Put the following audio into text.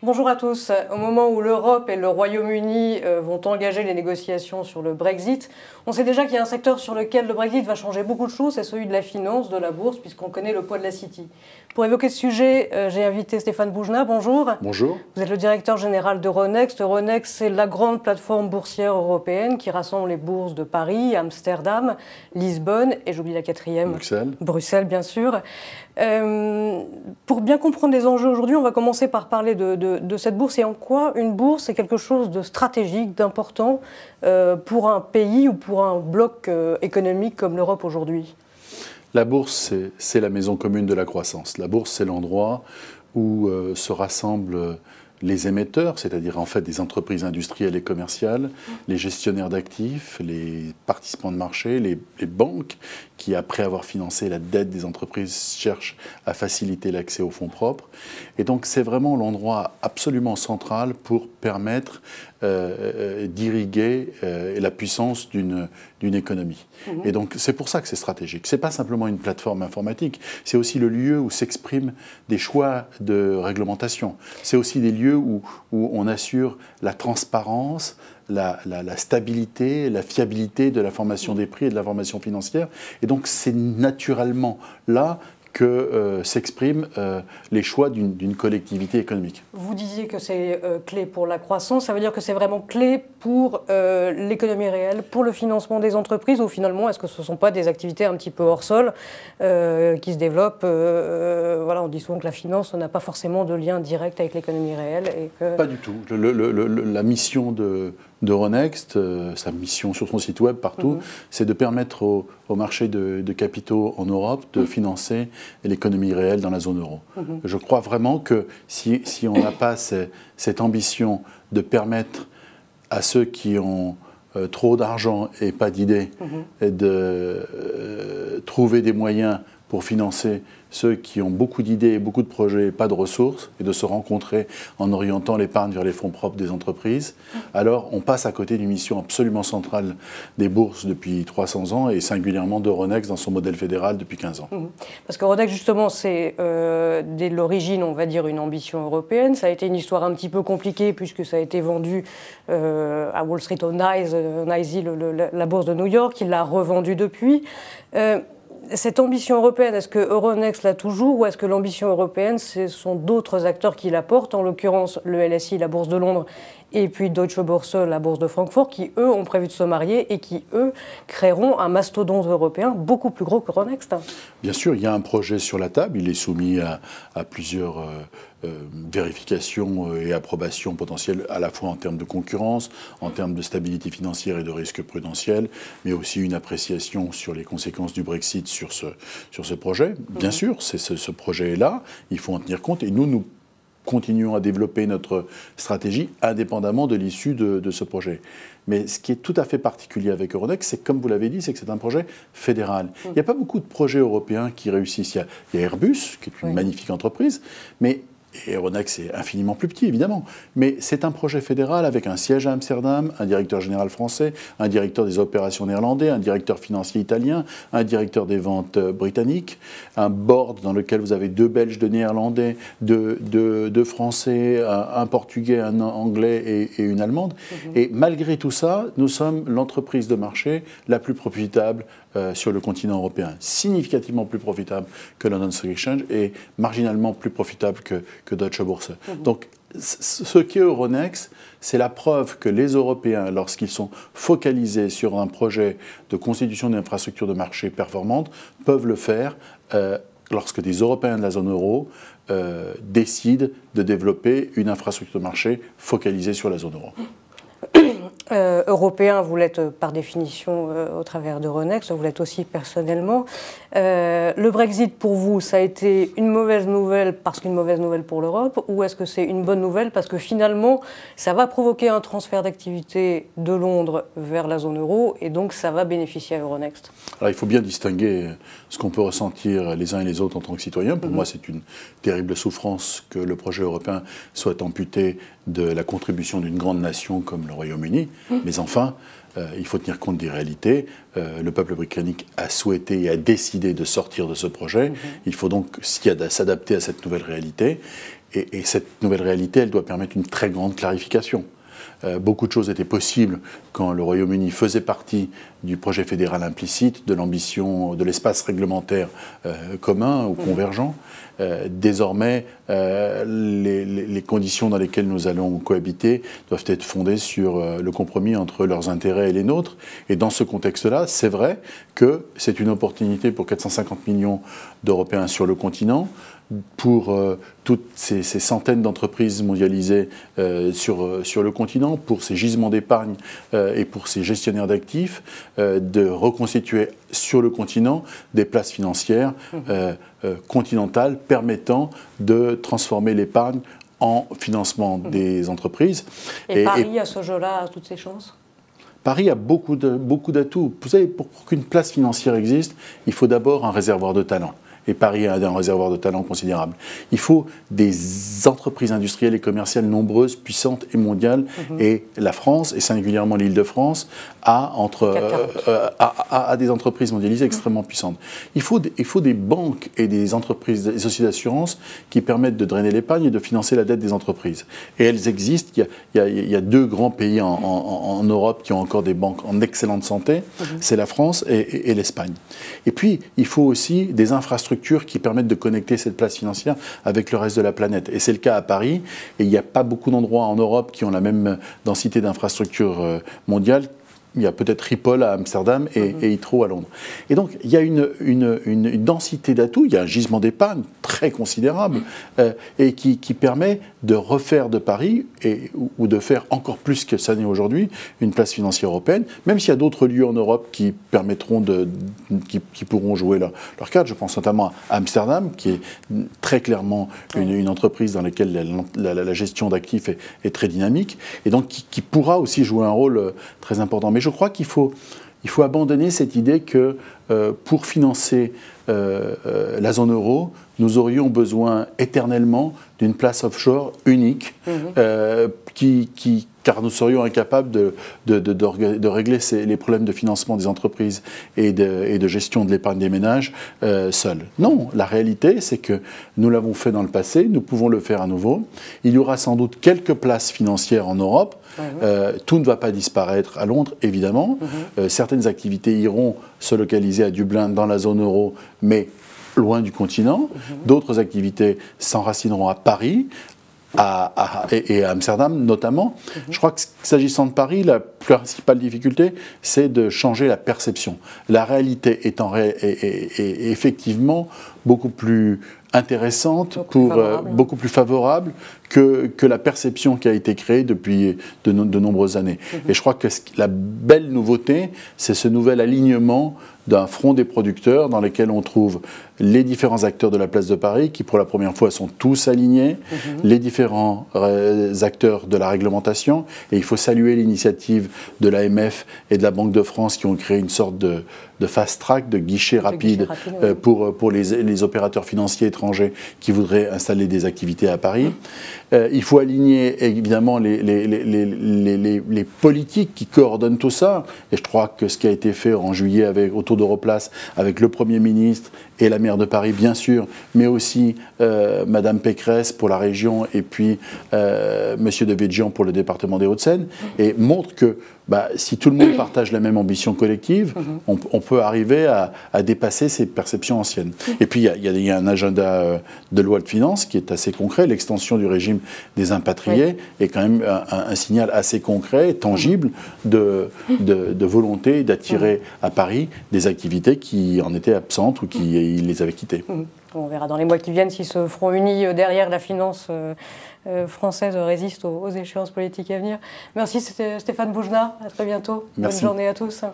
Bonjour à tous. Au moment où l'Europe et le Royaume-Uni vont engager les négociations sur le Brexit, on sait déjà qu'il y a un secteur sur lequel le Brexit va changer beaucoup de choses, c'est celui de la finance, de la bourse, puisqu'on connaît le poids de la City. Pour évoquer ce sujet, j'ai invité Stéphane Boujna. Bonjour. Bonjour. Vous êtes le directeur général d'Euronext. Euronext, c'est la grande plateforme boursière européenne qui rassemble les bourses de Paris, Amsterdam, Lisbonne et j'oublie la quatrième. Bruxelles, bien sûr. Pour bien comprendre les enjeux aujourd'hui, on va commencer par parler de cette bourse et en quoi une bourse est quelque chose de stratégique, d'important pour un pays ou pour un bloc économique comme l'Europe aujourd'hui. La bourse, c'est la maison commune de la croissance. La bourse, c'est l'endroit où se rassemblent les émetteurs, c'est-à-dire en fait des entreprises industrielles et commerciales, les gestionnaires d'actifs, les participants de marché, les banques qui, après avoir financé la dette des entreprises, cherchent à faciliter l'accès aux fonds propres. Et donc c'est vraiment l'endroit absolument central pour permettre d'irriguer la puissance d'une économie. Et donc c'est pour ça que c'est stratégique. Ce n'est pas simplement une plateforme informatique, c'est aussi le lieu où s'expriment des choix de réglementation. C'est aussi des lieux où on assure la transparence, la stabilité, la fiabilité de l'information des prix et de l'information financière. Et donc c'est naturellement là que s'expriment les choix d'une collectivité économique. Vous disiez que c'est clé pour la croissance, ça veut dire que c'est vraiment clé pour l'économie réelle, pour le financement des entreprises, ou finalement est-ce que ce ne sont pas des activités un petit peu hors sol qui se développent voilà, on dit souvent que la finance n'a pas forcément de lien direct avec l'économie réelle. Et que... Pas du tout. La mission d'Euronext, sa mission sur son site web partout, c'est de permettre au marché de capitaux en Europe de financer l'économie réelle dans la zone euro. Je crois vraiment que si on n'a pas cette ambition de permettre à ceux qui ont trop d'argent et pas d'idées de trouver des moyens pour financer ceux qui ont beaucoup d'idées et beaucoup de projets et pas de ressources, et de se rencontrer en orientant l'épargne vers les fonds propres des entreprises, alors on passe à côté d'une mission absolument centrale des bourses depuis 300 ans et singulièrement d'Euronext dans son modèle fédéral depuis 15 ans. Parce qu'Euronext, justement, c'est dès l'origine, on va dire, une ambition européenne. Ça a été une histoire un petit peu compliquée puisque ça a été vendu à Wall Street au NYSE, la bourse de New York. Il l'a revendu depuis. Cette ambition européenne, est-ce que Euronext l'a toujours ou est-ce que l'ambition européenne, ce sont d'autres acteurs qui la portent, en l'occurrence le LSI, la Bourse de Londres, et puis Deutsche Börse, la Bourse de Francfort, qui eux ont prévu de se marier et qui eux créeront un mastodonte européen beaucoup plus gros qu'Euronext? Bien sûr, il y a un projet sur la table, il est soumis à plusieurs vérifications et approbations potentielles à la fois en termes de concurrence, en termes de stabilité financière et de risque prudentiel, mais aussi une appréciation sur les conséquences du Brexit sur ce projet. Bien sûr, ce projet est là, il faut en tenir compte et nous continuons à développer notre stratégie indépendamment de l'issue de ce projet. Mais ce qui est tout à fait particulier avec Euronext, c'est comme vous l'avez dit, c'est que c'est un projet fédéral. Il n'y a pas beaucoup de projets européens qui réussissent. Il y a Airbus, qui est une magnifique entreprise, mais et Euronext est infiniment plus petit, évidemment. Mais c'est un projet fédéral avec un siège à Amsterdam, un directeur général français, un directeur des opérations néerlandais, un directeur financier italien, un directeur des ventes britannique, un board dans lequel vous avez 2 Belges, 2 Néerlandais, 2 Français, un Portugais, un Anglais et une Allemande. Et malgré tout ça, nous sommes l'entreprise de marché la plus profitable sur le continent européen, significativement plus profitable que London Stock Exchange et marginalement plus profitable que Deutsche Börse. Donc, ce qu'est Euronext, c'est la preuve que les Européens, lorsqu'ils sont focalisés sur un projet de constitution d'infrastructures de marché performantes, peuvent le faire lorsque des Européens de la zone euro décident de développer une infrastructure de marché focalisée sur la zone euro. Européen, vous l'êtes par définition au travers d'Euronext, vous l'êtes aussi personnellement. Le Brexit, pour vous, ça a été une mauvaise nouvelle parce qu'une mauvaise nouvelle pour l'Europe, ou est-ce que c'est une bonne nouvelle parce que finalement, ça va provoquer un transfert d'activité de Londres vers la zone euro et donc ça va bénéficier à Euronext? Alors il faut bien distinguer ce qu'on peut ressentir les uns et les autres en tant que citoyens. Pour moi, c'est une terrible souffrance que le projet européen soit amputé de la contribution d'une grande nation comme le Royaume-Uni. Mais enfin, il faut tenir compte des réalités. Le peuple britannique a souhaité et a décidé de sortir de ce projet. Il faut donc s'adapter à cette nouvelle réalité. Et cette nouvelle réalité, elle doit permettre une très grande clarification. Beaucoup de choses étaient possibles quand le Royaume-Uni faisait partie du projet fédéral implicite, de l'ambition de l'espace réglementaire commun ou convergent. Désormais, les conditions dans lesquelles nous allons cohabiter doivent être fondées sur le compromis entre leurs intérêts et les nôtres. Et dans ce contexte-là, c'est vrai que c'est une opportunité pour 450 millions d'Européens sur le continent, pour toutes ces centaines d'entreprises mondialisées sur le continent, pour ces gisements d'épargne et pour ces gestionnaires d'actifs, de reconstituer sur le continent des places financières continentales permettant de transformer l'épargne en financement des entreprises. Et Paris, à ce jeu-là, a toutes ses chances ? Paris a beaucoup d'atouts. Vous savez, pour qu'une place financière existe, il faut d'abord un réservoir de talent. Et Paris a un réservoir de talent considérable. Il faut des entreprises industrielles et commerciales nombreuses, puissantes et mondiales. Et la France, et singulièrement l'Île-de-France, a des entreprises mondialisées extrêmement puissantes. Il faut des banques et des entreprises, des sociétés d'assurance qui permettent de drainer l'épargne et de financer la dette des entreprises. Et elles existent. Il y a deux grands pays en Europe qui ont encore des banques en excellente santé. C'est la France et l'Espagne. Et puis, il faut aussi des infrastructures qui permettent de connecter cette place financière avec le reste de la planète. Et c'est le cas à Paris. Et il n'y a pas beaucoup d'endroits en Europe qui ont la même densité d'infrastructures mondiales. Il y a peut-être Schiphol à Amsterdam et Heathrow à Londres. Et donc, il y a une densité d'atouts, il y a un gisement d'épargne très considérable et qui permet de refaire de Paris, ou de faire encore plus que ça n'est aujourd'hui, une place financière européenne, même s'il y a d'autres lieux en Europe qui permettront qui pourront jouer leur carte. Je pense notamment à Amsterdam, qui est très clairement une entreprise dans laquelle la gestion d'actifs est très dynamique, et donc qui pourra aussi jouer un rôle très important. Mais je crois qu'il faut abandonner cette idée que pour financer la zone euro, nous aurions besoin éternellement d'une place offshore unique car nous serions incapables de régler les problèmes de financement des entreprises et de gestion de l'épargne des ménages seuls. Non, la réalité, c'est que nous l'avons fait dans le passé, nous pouvons le faire à nouveau. Il y aura sans doute quelques places financières en Europe. Tout ne va pas disparaître à Londres, évidemment. Certaines activités iront se localiser à Dublin, dans la zone euro, mais loin du continent. D'autres activités s'enracineront à Paris, et à Amsterdam notamment. Je crois que s'agissant de Paris, la principale difficulté, c'est de changer la perception. La réalité est effectivement beaucoup plus intéressante, beaucoup plus favorable que la perception qui a été créée depuis de nombreuses années. Et je crois que la belle nouveauté, c'est ce nouvel alignement d'un front des producteurs dans lequel on trouve les différents acteurs de la place de Paris qui, pour la première fois, sont tous alignés, les différents acteurs de la réglementation. Et il faut saluer l'initiative de l'AMF et de la Banque de France qui ont créé une sorte de fast-track, de guichet rapide pour les opérateurs financiers étrangers qui voudraient installer des activités à Paris. Il faut aligner évidemment les politiques qui coordonnent tout ça. Et je crois que ce qui a été fait en juillet autour d'Europlace avec le Premier ministre et la maire de Paris, bien sûr, mais aussi Madame Pécresse pour la région et puis Monsieur Devedjian pour le département des Hauts-de-Seine, et montre que si tout le monde partage la même ambition collective, on peut arriver à dépasser ces perceptions anciennes. Et puis il y a un agenda de loi de finances qui est assez concret. L'extension du régime des impatriés est quand même un signal assez concret, tangible de volonté d'attirer à Paris des activités qui en étaient absentes ou qui les avaient quittées. On verra dans les mois qui viennent si ce front uni derrière la finance française résiste aux échéances politiques à venir. Merci Stéphane Boujnah, à très bientôt. Merci. Bonne journée à tous.